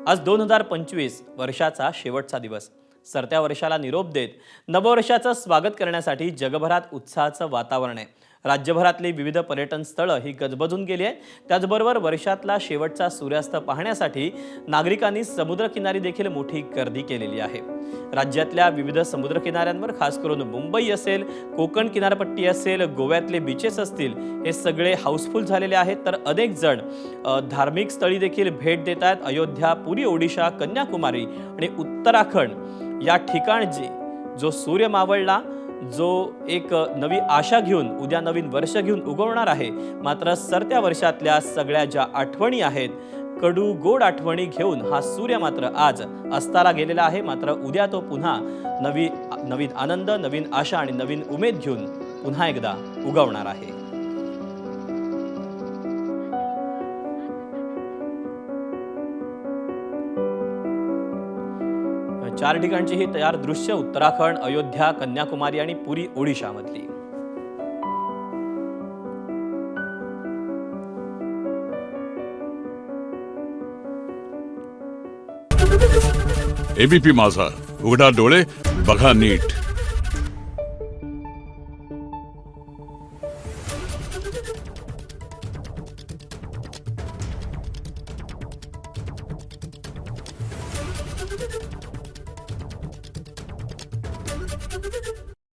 आज 2025 वर्षाचा शेवटचा दिवस. सरत्या वर्षाला निरोप देत नववर्षाचं स्वागत करण्यासाठी जगभरात उत्साहाचं वातावरण आहे. राज्यभरातली विविध पर्यटन स्थळं ही गजबजून गेली आहे. त्याचबरोबर वर्षातला शेवटचा सूर्यास्त पाहण्यासाठी नागरिकांनी समुद्रकिनारी देखील मोठी गर्दी केलेली आहे. राज्यातल्या विविध समुद्रकिनाऱ्यांवर खास करून मुंबई असेल, कोकण किनारपट्टी असेल, गोव्यातले बीचेस असतील, हे सगळे हाऊसफुल झालेले आहेत. तर अनेक जण धार्मिक स्थळी देखील भेट देत आहेत. अयोध्या, पुरी, ओडिशा, कन्याकुमारी आणि उत्तराखंड या ठिकाणची जो सूर्य मावळला, जो एक नवी आशा घेऊन उद्या नवीन वर्ष घेऊन उगवणार आहे. मात्र सरत्या वर्षातल्या सगळ्या ज्या आठवणी आहेत, कडू गोड आठवणी घेऊन हा सूर्य मात्र आज अस्ताला गेलेला आहे. मात्र उद्या तो पुन्हा नवीन आनंद, नवीन आशा आणि नवीन उमेद घेऊन पुन्हा एकदा उगवणार आहे. चार ठिकाणची ही तयार दृश्य उत्तराखंड, अयोध्या, कन्याकुमारी आणि पुरी, ओडिशा मधली. एबीपी माझा, उघडा डोळे बघा नीट.